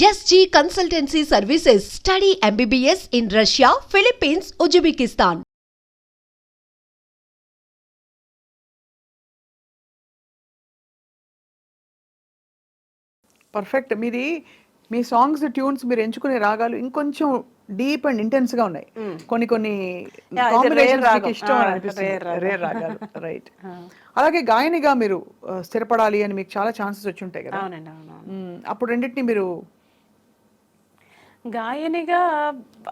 SG Consultancy Services. Study MBBS in Russia, Philippines, Uzbekistan. Perfect. Me songs tunes మీరు ఎంచుకునే రాగాలు ఇంకొంచెం deep and intense గా ఉన్నాయి. కొన్ని కాంబినేషన్స్ మీకు ఇష్టం అని అనిపిస్తుంది. రేర్ రాగాలు రైట్. అలాగే గాయనిగా మీరు స్థిరపడాలి అని మీకు చాలా ఛాన్సెస్ వచ్చి ఉంటాయి కదా. అవునండి, అవును. అప్పుడు రెండింటిని మీరు గాయనిగా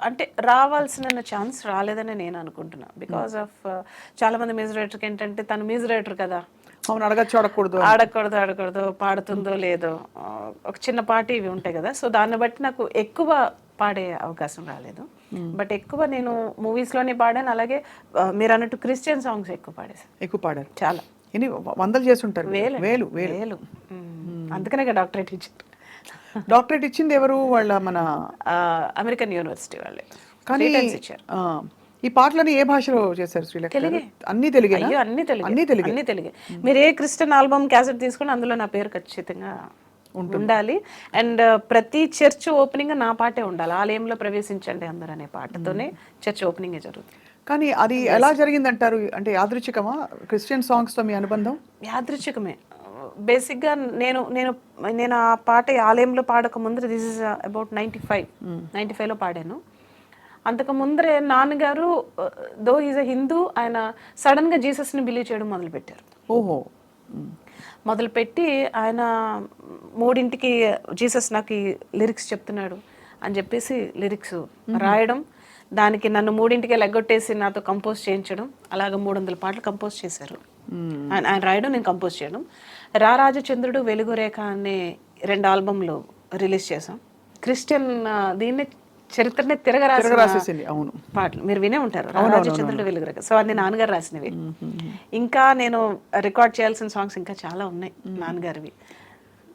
అంటే రావాల్సిన ఛాన్స్ రాలేదని నేను అనుకుంటున్నా. బికాస్ ఆఫ్ చాలా మంది మ్యూజిక్ డైరెక్టర్కి ఏంటంటే తను మ్యూజిక్ డైరెక్టర్ కదా, అవును అడగచ్చు ఆడకూడదు పాడుతుందో లేదో ఒక చిన్న పాట ఇవి ఉంటాయి కదా. సో దాన్ని బట్టి నాకు ఎక్కువ పాడే అవకాశం రాలేదు. బట్ ఎక్కువ నేను మూవీస్లోనే పాడాను. అలాగే మీరు అన్నట్టు క్రిస్టియన్ సాంగ్స్ ఎక్కువ పాడారు. చాలా ఎన్ని వందలు చేస్తుంటారు. వేలు వేలు. అందుకనే డాక్టరేట్ ఇచ్చారు. డాక్టరేట్ ఇచ్చింది ఎవరు? వాళ్ళ మన అమెరికన్ యూనివర్సిటీ వాళ్ళే. కానీ ఇచ్చారు. ఈ పాటలని ఏ భాషలో చేశారు శ్రీలేఖ? తెలుగే. అన్ని తెలుగే. అయ్యో అన్ని తెలుగే. మీరు ఏ క్రిస్టియన్ ఆల్బమ్ క్యాసెట్ తీసుకుని అందులో నా పేరు ఖచ్చితంగా ఉండాలి. అండ్ ప్రతి చర్చ్ ఓపెనింగ్ నా పాటే ఉండాలి. ఆలయంలో ప్రవేశించండి అందరు అనే పాటతోనే చర్చ్ ఓపెనింగ్ జరుగుతుంది. కానీ అది ఎలా జరిగిందంటారు? అంటే యాదృచ్ఛికమా క్రిస్టియన్ సాంగ్స్ తో మీ అనుబంధం? యాదృచ్ఛికమే. బేసిక్గా నేను ఆ పాట ఆలయంలో పాడక ముందర దిస్ ఇస్ అబౌట్ 95లో పాడాను. అంతకు ముందరే నాన్నగారు దో ఈజ్ అ హిందూ, ఆయన సడన్గా జీసస్ని బిలీవ్ చేయడం మొదలుపెట్టారు. మొదలుపెట్టి ఆయన 3ంటికి జీసస్ నాకు ఈ లిరిక్స్ చెప్తున్నాడు అని చెప్పేసి లిరిక్స్ రాయడం, దానికి నన్ను 3ంటికే లెగ్గొట్టేసి నాతో కంపోజ్ చేయించడం, అలాగ 300 పాటలు కంపోజ్ చేశారు. ఆయన రాయడం, నేను కంపోజ్ చేయడం. రారాజచంద్రుడు, వెలుగురేఖ అనే 2 ఆల్బమ్లు రిలీజ్ చేసాం. క్రిస్టియన్ దీన్ని చరిత్రనే తిరగరాసింది. అవును, పాటలు మీరు వినే ఉంటారు. రారాజచంద్రుడు, వెలుగురేఖ. సో అది నాన్నగారు రాసినవి. ఇంకా నేను రికార్డ్ చేయాల్సిన సాంగ్స్ ఇంకా చాలా ఉన్నాయి నాన్నగారివి.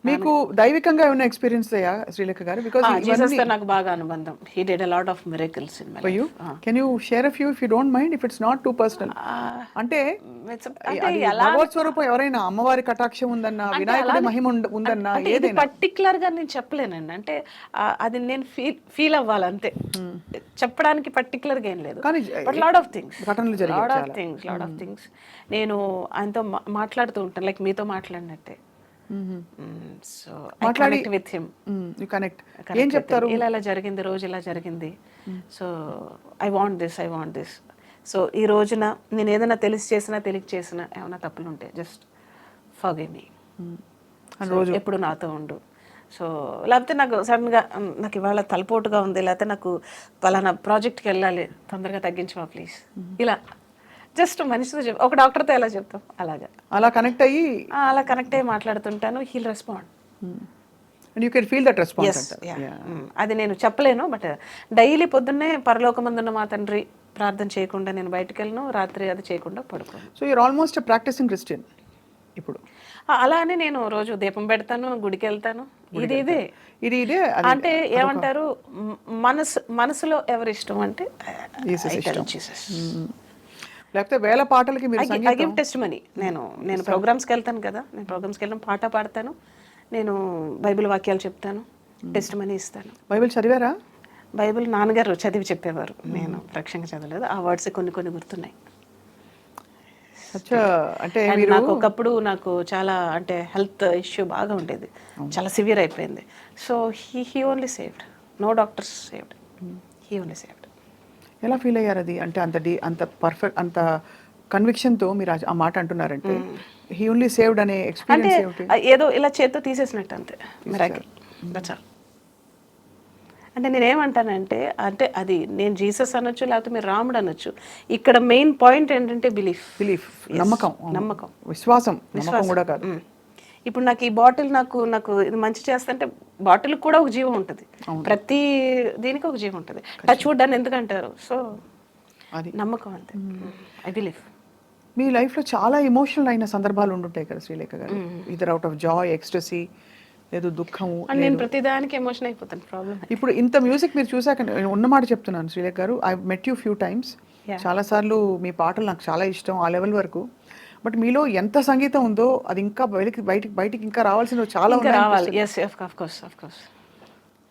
మీకు దైవికంగా ఏమైనా ఎక్స్పీరియన్స్ అయ్యా శ్రీలేఖ గారు? బికాజ్ జీసస్ తో నాకు బాగా అనుబంధం. హి did a lot of miracles in my life. Can you share a few if you don't mind, if it's not too personal? అంటే భగవత్ స్వరూపం ఎవరైనా, అమ్మవారి కటాక్షం ఉందన్నా, వినాయకుడి మహిమ ఉందన్నా, ఏదైనా పర్టికులర్ గా నేను చెప్పలేనండి. అంటే అది నేను ఫీల్ అవ్వాలి అంతే. చెప్పడానికి పర్టికులర్ గా ఏం లేదు. బట్ లాట్ ఆఫ్ థింగ్స్ నేను ఆయనతో మాట్లాడుతూ ఉంటాను, లైక్ మీతో మాట్లాడినట్టే. So connect with him. ఏం చెప్తారు? ఇలా జరిగింది, రోజు ఇలా జరిగింది. So I want this. So ఈ రోజున నేను ఏదైనా తెలిసి చేసినా ఏమైనా తప్పులు ఉంటే జస్ట్ ఫర్గివ్ మీ. ఎప్పుడు నాతో ఉండు. సో లేకపోతే నాకు సడన్గా నాకు ఇవాళ తలపోటుగా ఉంది, లేకపోతే నాకు పలానా ప్రాజెక్ట్కి వెళ్ళాలి, తొందరగా తగ్గించమా ప్లీజ్, ఇలా జస్ట్ మనిషితో ఒక డాక్టర్తో ఎలా చెప్తాం అలా కనెక్ట్ అయ్యి మాట్లాడుతుంటాను. Heal respond. And you can feel that response. అది నేను చెప్పలేను. బట్ డైలీ పొద్దున్నే పరలోకమందున్న మా తండ్రి ప్రార్థన చేయకుండా నేను బయటకు వెళ్ళను, రాత్రి అది చేయకుండా పడుకోను. So you're almost practising Christian ఇప్పుడు. అలానే నేను రోజు దీపం పెడతాను, గుడికి వెళ్తాను. ఇదే అంటే ఏమంటారు, మనసులో ఎవరి ఇష్టం అంటే జీసస్. లేకపోతే వేల పాటలకి ఐ గివ్ టెస్టిమనీ. నేను ప్రోగ్రామ్స్కి వెళ్తాను కదా, నేను ప్రోగ్రామ్స్కి వెళ్ళడం పాట పాడతాను, నేను బైబిల్ వాక్యాలు చెప్తాను, టెస్టిమనీ ఇస్తాను. బైబిల్ చదివారా? బైబిల్ నాన్నగారు చదివి చెప్పేవారు, నేను ప్రత్యక్షంగా చదవలేదు. ఆ వర్డ్స్ కొన్ని గుర్తున్నాయి. అంటే నాకు ఒకప్పుడు నాకు చాలా అంటే హెల్త్ ఇష్యూ బాగా ఉండేది, చాలా సివియర్ అయిపోయింది. So he only saved, no doctors saved, he only saved. ఎలా ఫీల్ అయ్యారు అది? అంటే అంత పర్ఫెక్ట్, అంత కన్విక్షన్తో మీరు ఆ మాట అంటున్నారంటే హీ ఓన్లీ సేవ్డ్ అనే ఎక్స్పీరియన్స్ అంటే ఏదో ఇలా చేత్తో తీసేసినట్టు అంతే, మిరాకిల్. That's all. అంటే నేనేమంటానంటే, అంటే అది నేను జీసస్ అనొచ్చు, లేకపోతే మీరు రాముడు అనొచ్చు. ఇక్కడ మెయిన్ పాయింట్ ఏంటంటే బిలీఫ్, నమ్మకం, విశ్వాసం కూడా కాదు. ఇప్పుడు నాకు ఈ బాటిల్ నాకు ఇది మంచి చేస్తుంటే బాటిల్ కూడా ఒక జీవం ఉంటుంది, ప్రతి దీనికి ఒక జీవం ఉంటుంది. టచ్ వుడ్ అని ఎందుకంటారు? సో అది నమ్మకం అంతే. I believe. మీ లైఫ్లో చాలా ఎమోషనల్ అయిన సందర్భాలు ఉండుంటాయి కదా శ్రీలేఖ గారు, either out of Joy, ecstasy, లేదు దుఃఖము. నేను ప్రతిదానికి ఎమోషన్ అయిపోతాను. ప్రాబ్లం ఇప్పుడు ఇంత మ్యూజిక్ మీరు చూసాక ఉన్నమాట చెప్తున్నాను శ్రీలేఖ గారు, I met you few times, చాలాసార్లు మీ పాటలు నాకు చాలా ఇష్టం, ఆ లెవెల్ వరకు. బట్ మీలో ఎంత సంగీతం ఉందో అది ఇంకా బయటికి ఇంకా రావాల్సినవి చాలా రావాలి. yes of course.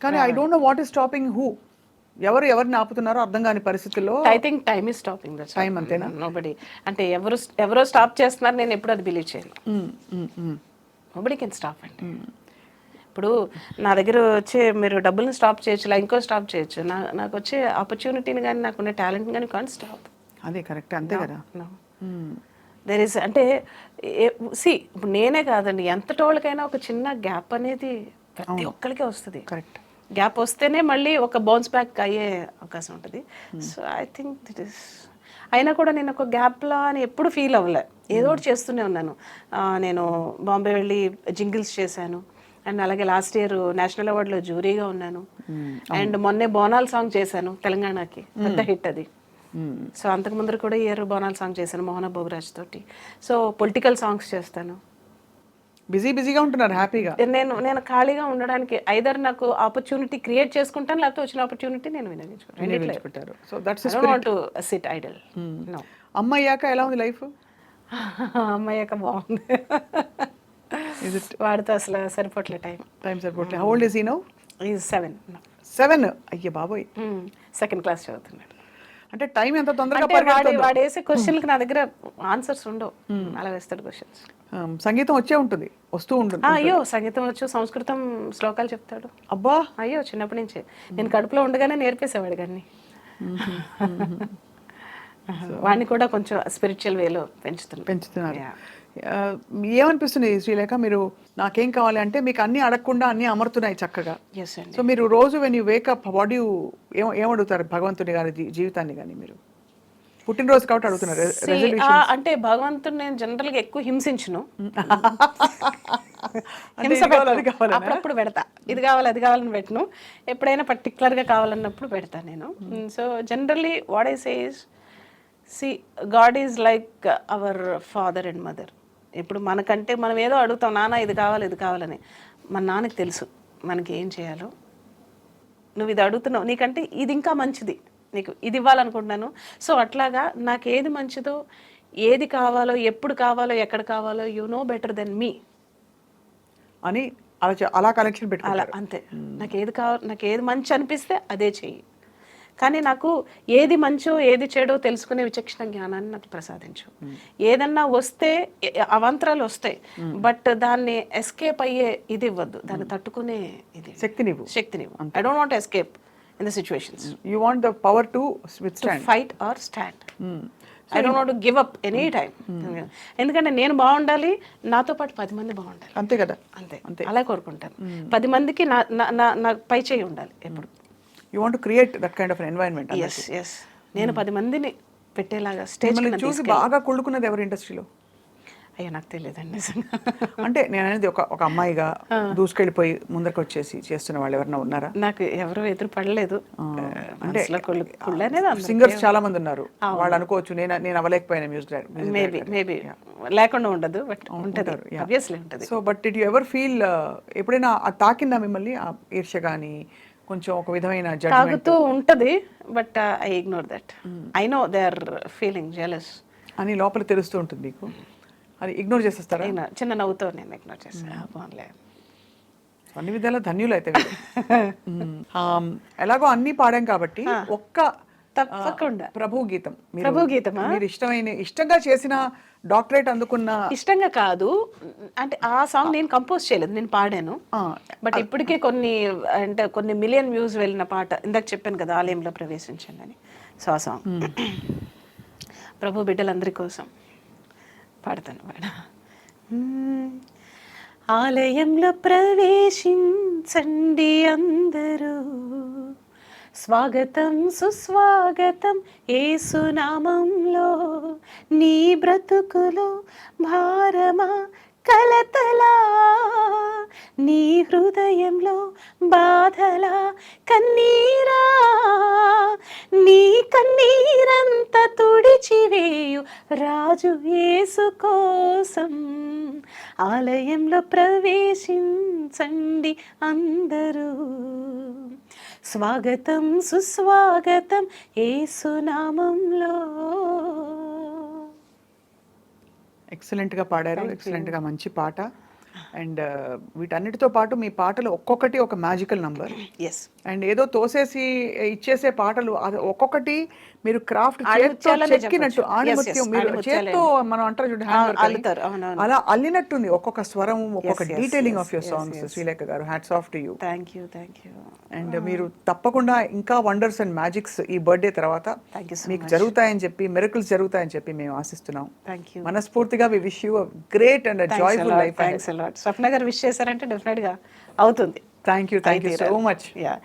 కానీ I don't know what is stopping who, ఎవరిని ఆపుతున్నారో అర్థం కాని పరిస్థితుల్లో. I think time is stopping. Time అంతేనా? నోబడి అంటే ఎవరో స్టాప్ చేస్తున్నారు, నేను ఎప్పుడు అది బిలీవ్ చేయను. నోబడి కెన్ స్టాప్ అండి. ఇప్పుడు నా దగ్గర వచ్చే మీరు డబ్బుల్ని స్టాప్ చేయొచ్చు, ఇలా ఇంకో స్టాప్ చేయొచ్చు. నాకు వచ్చే ఆపర్చునిటీని కానీ నాకున్న టాలెంట్ కానీ కాన్ స్టాప్. అదే కరెక్ట్, అంతే కదా. దెర్ ఇస్ అంటే ఇప్పుడు నేనే కాదండి, ఎంతటోళ్ళకైనా ఒక చిన్న గ్యాప్ అనేది ప్రతి ఒక్కరికి వస్తుంది. కరెక్ట్. గ్యాప్ వస్తేనే మళ్ళీ ఒక బౌన్స్ బ్యాక్ అయ్యే అవకాశం ఉంటుంది. So I think that is. అయినా కూడా నేను ఒక గ్యాప్లా అని ఎప్పుడు ఫీల్ అవ్వలే, ఏదో ఒకటి చేస్తూనే ఉన్నాను. నేను బాంబే వెళ్ళి జింగిల్స్ చేశాను, అండ్ అలాగే లాస్ట్ ఇయర్ నేషనల్ అవార్డులో జ్యూరీగా ఉన్నాను, అండ్ మొన్నే బోనాల్ సాంగ్ చేశాను తెలంగాణకి, పెద్ద హిట్ అది. సో అంతకు ముందర కూడా ఇయర్ బోనాల్ సాంగ్ చేశాను మోహన భోగరాజ్ తోటి. సో పొలిటికల్ సాంగ్స్ చేస్తాను. బిజీగా ఉంటున్నారు హ్యాపీగా. నేను ఖాళీగా ఉండడానికి ఐదర్ నాకు ఆపర్చునిటీ క్రియేట్ చేసుకుంటాను, లేకపోతే వచ్చిన ఆపర్చునిటీ నేను వినియోగించుకుంటాను. So that's I don't want to sit idle. No. అమ్మాయ్యాక ఎలా ఉంది లైఫ్? అమ్మాయ్యాక బాగుంది. వాడితో అసలు సరిపోట్లే టైం సరిపోట్లే. How old is he now? Is 7. 7? అయ్యే బాబోయ్. సెకండ్ క్లాస్ చదువుతున్నాడు. అంటే టైం ఎంత తొందరగా వాడు వేసే క్వశ్చన్కి నా దగ్గర ఆన్సర్స్ ఉండవు, అలా వేస్తాడు క్వశ్చన్స్. సంగీతం వస్తూ ఉంటుంది. అయ్యో సంగీతం వచ్చు, సంస్కృతం శ్లోకాలు చెప్తాడు. అబ్బా, అయ్యో చిన్నప్పటి నుంచే నేను కడుపులో ఉండగానే నేర్పేసేవాడు కానీ. వాడిని కూడా కొంచెం స్పిరిచువల్ వేలో పెంచుతున్నారు. ఏమనిపిస్తుంది శ్రీలేఖ, మీరు నాకేం కావాలి అంటే మీకు అన్ని అడగకుండా అన్ని అమరుతున్నాయి చక్కగా. సో మీరు రోజు when you wake up what you ఏమడుగుతారు భగవంతుని గారి జీవితాన్ని కానీ? మీరు పుట్టినరోజు కాబట్టి అడుగుతున్నారు. అంటే భగవంతుని నేను జనరల్ గా ఎక్కువ హింసించును, అప్పుడప్పుడు పెడతా. ఇది కావాలి అది కావాలని పెట్టను, ఎప్పుడైనా పర్టికులర్ గా కావాలన్నప్పుడు పెడతా నేను. So generally what I say is, God is like our father and mother. ఇప్పుడు మనకంటే మనం ఏదో అడుగుతాం, నాన్న ఇది కావాలని. మన నాన్నకి తెలుసు మనకి ఏం చేయాలో. నువ్వు ఇది అడుగుతున్నావు, నీకంటే ఇది ఇంకా మంచిది, నీకు ఇది ఇవ్వాలనుకుంటున్నాను. సో అట్లాగా నాకు ఏది మంచిదో, ఏది కావాలో, ఎప్పుడు కావాలో, ఎక్కడ కావాలో, యు నో బెటర్ దెన్ మీ అని అలా కనెక్షన్ అలా అంతే. నాకు ఏది మంచి అనిపిస్తే అదే చెయ్యి, కానీ నాకు ఏది మంచో ఏది చెడో తెలుసుకునే విచక్షణ జ్ఞానాన్ని నాకు ప్రసాదించు. ఏదన్నా వస్తే అవాంతరాలు వస్తాయి, బట్ దాన్ని ఎస్కేప్ అయ్యే ఇది ఇవ్వద్దు, దాన్ని తట్టుకునే ఇది శక్తినివ్వు. I don't want escape in the situations. You want the power to fight or stand. I don't want to give up any time. ఎందుకంటే నేను బాగుండాలి, నాతో పాటు 10 మంది బాగుండాలి. అంతే కదా. అంతే అలా కోరుకుంటాను. 10 మందికి నా పై చేయి ఉండాలి ఎప్పుడు. You want to create that kind of an environment. Yes. నేను 10 మందిని పెట్టేలాగా స్టేజ్ చూసి బాగా కొడుకున్నది ఎవరు ఇండస్ట్రీలో? అయ్యో నాకు తెలియదండి. అంటే నేను అనేది ఒక అమ్మాయిగా దూసుకెళ్ళిపోయి ముందరకు వచ్చేసి చేస్తున్న వాళ్ళు ఎవరైనా ఉన్నారా? నాకు ఎవరు ఎదురు పడలేదు. అంటే సింగర్స్ చాలా మంది ఉన్నారు, వాళ్ళు అనుకోవచ్చు నేను అవ్వలేకపోయినా మ్యూజిక్. మేబీ లేకుండా ఉండదు, బట్ ఉంటుంది, ఆబ్వియస్లీ ఉంటుంది. So but did you ever feel, ఎప్పుడైనా తాకిందా మిమ్మల్ని ఆ ఈర్ష్య కానీ కొంచెం ఒక విధమైన తాగుతూ ఉంటది, but I ignore that. I know they are feeling jealous అని లోపల తెలుస్తూ ఉంటుంది మీకు, అది ఇగ్నోర్ చేసేస్తారా? చిన్న నవ్వుతో నేను ఇగ్నోర్ చేస్తాను. అన్ని విధాల ధన్యులు అయితే. ఎలాగో అన్ని పాడాం కాబట్టి ఒక్క తప్పకుండా ప్రభు గీతం. మీరు ఇష్టంగా చేసిన, డాక్టరేట్ అందుకున్న. ఇష్టంగా కాదు అంటే ఆ సాంగ్ నేను కంపోజ్ చేయలేదు, నేను పాడాను. బట్ ఇప్పటికే కొన్ని మిలియన్ వ్యూస్ వెళ్ళిన పాట. ఇందాక చెప్పాను కదా ఆలయంలో ప్రవేశించండి అని. సో ఆ సాంగ్ ప్రభు బిడ్డలందరి కోసం పాడతాను. ఆలయంలో ప్రవేశించండి అందరూ, స్వాగతం సుస్వాగతం యేసునామంలో. నీ బ్రతుకులో భారమా కలతలా, నీ హృదయంలో బాధలా కన్నీరా, నీ కన్నీరంత తుడిచివేయు రాజు యేసు కోసం. ఆలయంలో ప్రవేశించండి అందరూ, స్వాగతం సుస్వాగతం యేసునామంలో. ఎక్సలెంట్గా పాడారు, ఎక్సలెంట్గా మంచి పాట. అండ్ వీటన్నిటితో పాటు మీ పాటలు ఒక్కొక్కటి ఒక మ్యాజికల్ నంబర్. ఎస్. అండ్ ఏదో తోసేసి ఇచ్చేసే పాటలు అది ఒక్కొక్కటి మీరు క్రాఫ్ట్ ఆణిముత్యాలనే చెక్కినట్టు చెప్పొచ్చు. ఆణిముత్యం Yes, మీరు ఆణిముత్యాలే. చేత్తో మనం అంటారు చూడండి hand work అని. అల్లుతారు. అవునవును. అలా అల్లినట్టుంది ఒక్కొక్క స్వరం, ఒక్కొక్క yes, detailing yes, of your yes, songs. yes. Sreelekha గారు, hats off to you. Thank you. And మీరు తప్పకుండా ఇంకా వండర్స్ అండ్ మ్యాజిక్స్ ఈ బర్త్డే తర్వాత Thank you so మీకు much. జరుగుతాయని చెప్పి, మిరకల్స్ జరుగుతాయని చెప్పి మేము ఆసిస్తున్నాం. Thank you. మనస్ఫూర్తిగా we wish you great and joyful life. Thanks a lot. Swapna గారు విష్ చేశారంటే డెఫినెట్ గా అవుతుంది. Thank you so much. Yeah.